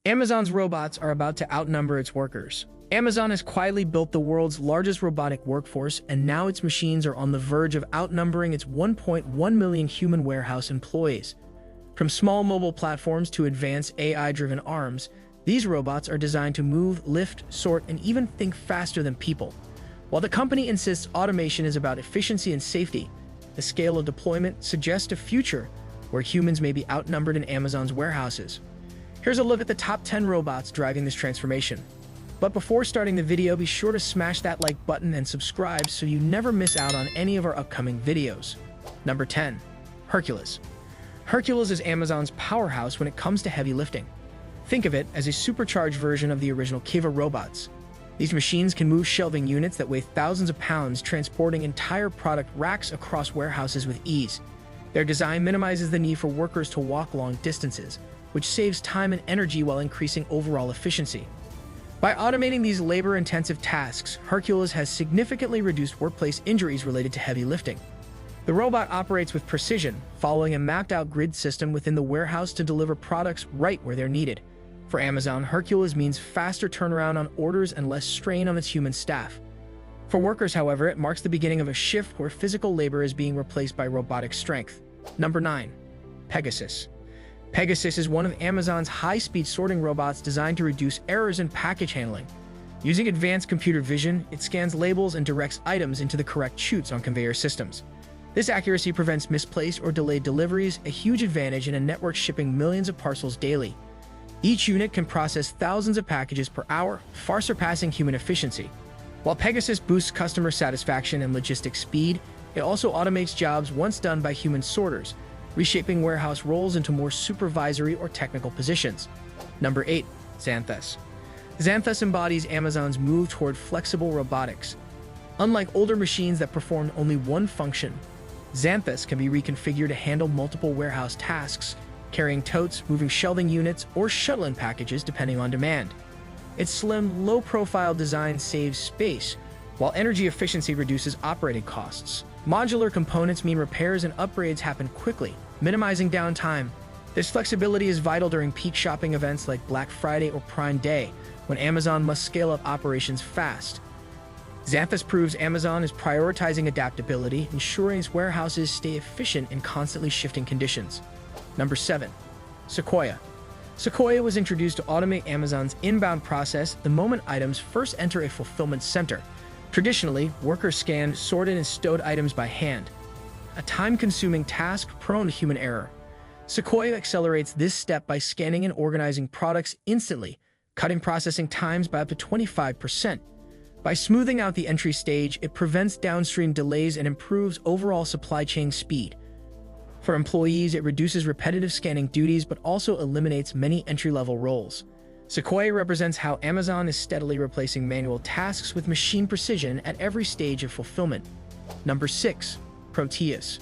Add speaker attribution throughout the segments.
Speaker 1: Amazon's robots are about to outnumber its workers. Amazon has quietly built the world's largest robotic workforce, and now its machines are on the verge of outnumbering its 1.1 million human warehouse employees. From small mobile platforms to advanced AI-driven arms, these robots are designed to move, lift, sort, and even think faster than people. While the company insists automation is about efficiency and safety, the scale of deployment suggests a future where humans may be outnumbered in Amazon's warehouses. Here's a look at the top 10 robots driving this transformation. But before starting the video, be sure to smash that like button and subscribe so you never miss out on any of our upcoming videos. Number 10. Hercules. Hercules is Amazon's powerhouse when it comes to heavy lifting. Think of it as a supercharged version of the original Kiva robots. These machines can move shelving units that weigh thousands of pounds, transporting entire product racks across warehouses with ease. Their design minimizes the need for workers to walk long distances, which saves time and energy while increasing overall efficiency. By automating these labor-intensive tasks, Hercules has significantly reduced workplace injuries related to heavy lifting. The robot operates with precision, following a mapped-out grid system within the warehouse to deliver products right where they're needed. For Amazon, Hercules means faster turnaround on orders and less strain on its human staff. For workers, however, it marks the beginning of a shift where physical labor is being replaced by robotic strength. Number 9. Pegasus. Pegasus is one of Amazon's high-speed sorting robots designed to reduce errors in package handling. Using advanced computer vision, it scans labels and directs items into the correct chutes on conveyor systems. This accuracy prevents misplaced or delayed deliveries, a huge advantage in a network shipping millions of parcels daily. Each unit can process thousands of packages per hour, far surpassing human efficiency. While Pegasus boosts customer satisfaction and logistics speed, it also automates jobs once done by human sorters, reshaping warehouse roles into more supervisory or technical positions. Number 8. Xanthus. Xanthus embodies Amazon's move toward flexible robotics. Unlike older machines that performed only one function, Xanthus can be reconfigured to handle multiple warehouse tasks, carrying totes, moving shelving units, or shuttling packages depending on demand. Its slim, low-profile design saves space, while energy efficiency reduces operating costs. Modular components mean repairs and upgrades happen quickly, minimizing downtime. This flexibility is vital during peak shopping events like Black Friday or Prime Day, when Amazon must scale up operations fast. Xanthus proves Amazon is prioritizing adaptability, ensuring its warehouses stay efficient in constantly shifting conditions. Number 7. Sequoia. Sequoia was introduced to automate Amazon's inbound process the moment items first enter a fulfillment center. Traditionally, workers scanned, sorted, and stowed items by hand, a time-consuming task prone to human error. Sequoia accelerates this step by scanning and organizing products instantly, cutting processing times by up to 25%. By smoothing out the entry stage, it prevents downstream delays and improves overall supply chain speed. For employees, it reduces repetitive scanning duties but also eliminates many entry-level roles. Sequoia represents how Amazon is steadily replacing manual tasks with machine precision at every stage of fulfillment. Number 6. Proteus.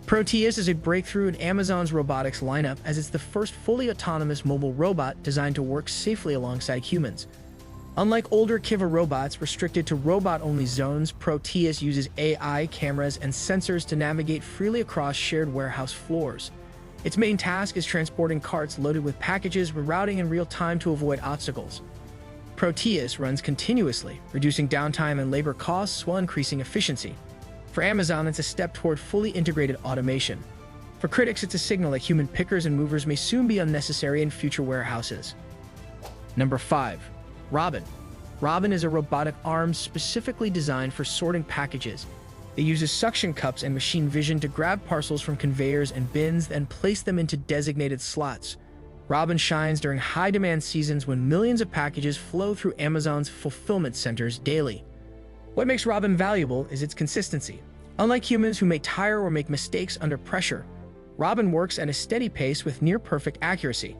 Speaker 1: Proteus is a breakthrough in Amazon's robotics lineup as it's the first fully autonomous mobile robot designed to work safely alongside humans. Unlike older Kiva robots restricted to robot-only zones, Proteus uses AI, cameras, and sensors to navigate freely across shared warehouse floors. Its main task is transporting carts loaded with packages, rerouting in real time to avoid obstacles. Proteus runs continuously, reducing downtime and labor costs while increasing efficiency. For Amazon, it's a step toward fully integrated automation. For critics, it's a signal that human pickers and movers may soon be unnecessary in future warehouses. Number 5. Robin. Robin is a robotic arm specifically designed for sorting packages. It uses suction cups and machine vision to grab parcels from conveyors and bins and place them into designated slots. Robin shines during high-demand seasons when millions of packages flow through Amazon's fulfillment centers daily. What makes Robin valuable is its consistency. Unlike humans who may tire or make mistakes under pressure, Robin works at a steady pace with near-perfect accuracy.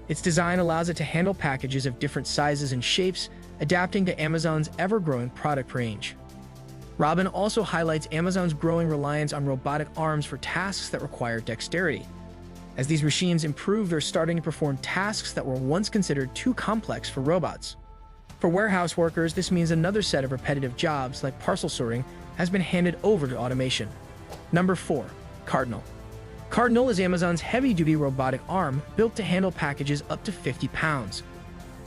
Speaker 1: Its design allows it to handle packages of different sizes and shapes, adapting to Amazon's ever-growing product range. Robin also highlights Amazon's growing reliance on robotic arms for tasks that require dexterity. As these machines improve, they're starting to perform tasks that were once considered too complex for robots. For warehouse workers, this means another set of repetitive jobs, like parcel sorting, has been handed over to automation. Number 4. Cardinal. Cardinal is Amazon's heavy-duty robotic arm built to handle packages up to 50 pounds.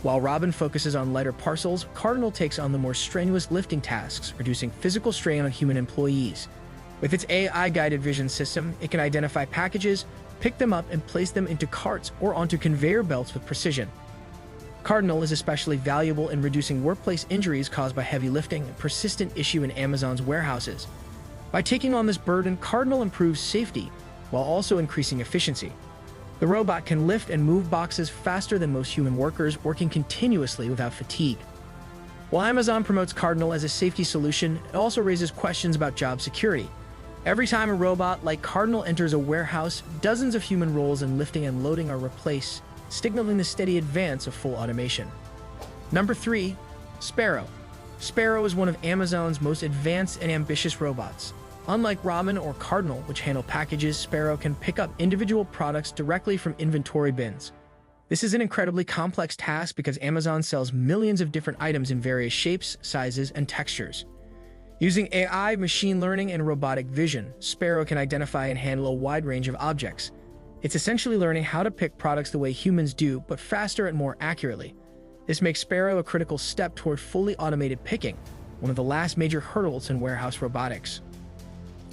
Speaker 1: While Robin focuses on lighter parcels, Cardinal takes on the more strenuous lifting tasks, reducing physical strain on human employees. With its AI-guided vision system, it can identify packages, pick them up, and place them into carts or onto conveyor belts with precision. Cardinal is especially valuable in reducing workplace injuries caused by heavy lifting, a persistent issue in Amazon's warehouses. By taking on this burden, Cardinal improves safety while also increasing efficiency. The robot can lift and move boxes faster than most human workers, working continuously without fatigue. While Amazon promotes Cardinal as a safety solution, it also raises questions about job security. Every time a robot like Cardinal enters a warehouse, dozens of human roles in lifting and loading are replaced, signaling the steady advance of full automation. Number 3. Sparrow. Sparrow is one of Amazon's most advanced and ambitious robots. Unlike Robin or Cardinal, which handle packages, Sparrow can pick up individual products directly from inventory bins. This is an incredibly complex task because Amazon sells millions of different items in various shapes, sizes, and textures. Using AI, machine learning, and robotic vision, Sparrow can identify and handle a wide range of objects. It's essentially learning how to pick products the way humans do, but faster and more accurately. This makes Sparrow a critical step toward fully automated picking, one of the last major hurdles in warehouse robotics.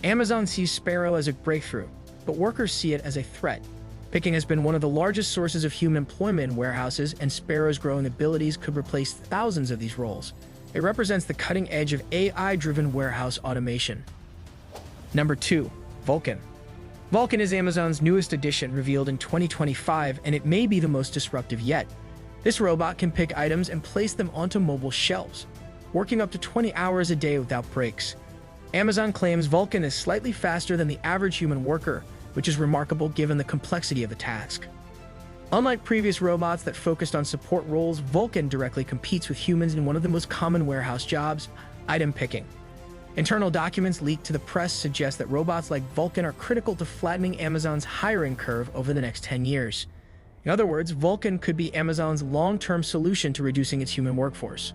Speaker 1: Amazon sees Sparrow as a breakthrough, but workers see it as a threat. Picking has been one of the largest sources of human employment in warehouses, and Sparrow's growing abilities could replace thousands of these roles. It represents the cutting edge of AI-driven warehouse automation. Number 2. Vulcan. Vulcan is Amazon's newest addition, revealed in 2025, and it may be the most disruptive yet. This robot can pick items and place them onto mobile shelves, working up to 20 hours a day without breaks. Amazon claims Vulcan is slightly faster than the average human worker, which is remarkable given the complexity of the task. Unlike previous robots that focused on support roles, Vulcan directly competes with humans in one of the most common warehouse jobs, item picking. Internal documents leaked to the press suggest that robots like Vulcan are critical to flattening Amazon's hiring curve over the next 10 years. In other words, Vulcan could be Amazon's long-term solution to reducing its human workforce.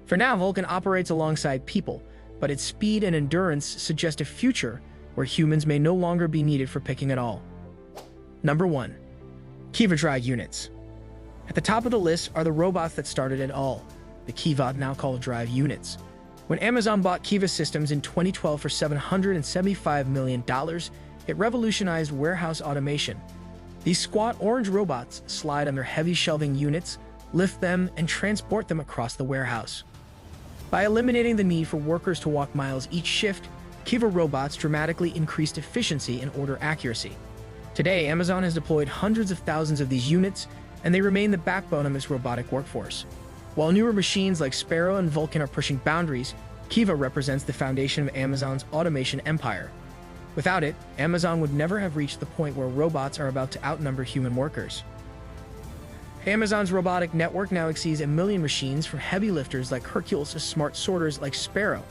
Speaker 1: For now, Vulcan operates alongside people, but its speed and endurance suggest a future where humans may no longer be needed for picking at all. Number 1. Kiva Drive Units. At the top of the list are the robots that started it all, the Kiva, now called Drive Units. When Amazon bought Kiva Systems in 2012 for $775 million, it revolutionized warehouse automation. These squat orange robots slide on their heavy shelving units, lift them, and transport them across the warehouse. By eliminating the need for workers to walk miles each shift, Kiva robots dramatically increased efficiency and order accuracy. Today, Amazon has deployed hundreds of thousands of these units, and they remain the backbone of its robotic workforce. While newer machines like Sparrow and Vulcan are pushing boundaries, Kiva represents the foundation of Amazon's automation empire. Without it, Amazon would never have reached the point where robots are about to outnumber human workers. Amazon's robotic network now exceeds 1 million machines, from heavy lifters like Hercules to smart sorters like Sparrow.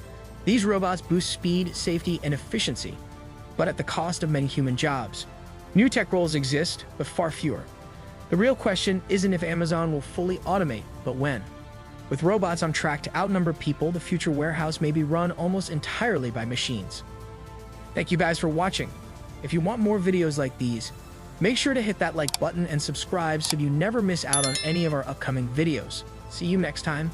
Speaker 1: These robots boost speed, safety, and efficiency, but at the cost of many human jobs. New tech roles exist, but far fewer. The real question isn't if Amazon will fully automate, but when. With robots on track to outnumber people, the future warehouse may be run almost entirely by machines. Thank you guys for watching. If you want more videos like these, make sure to hit that like button and subscribe so you never miss out on any of our upcoming videos. See you next time.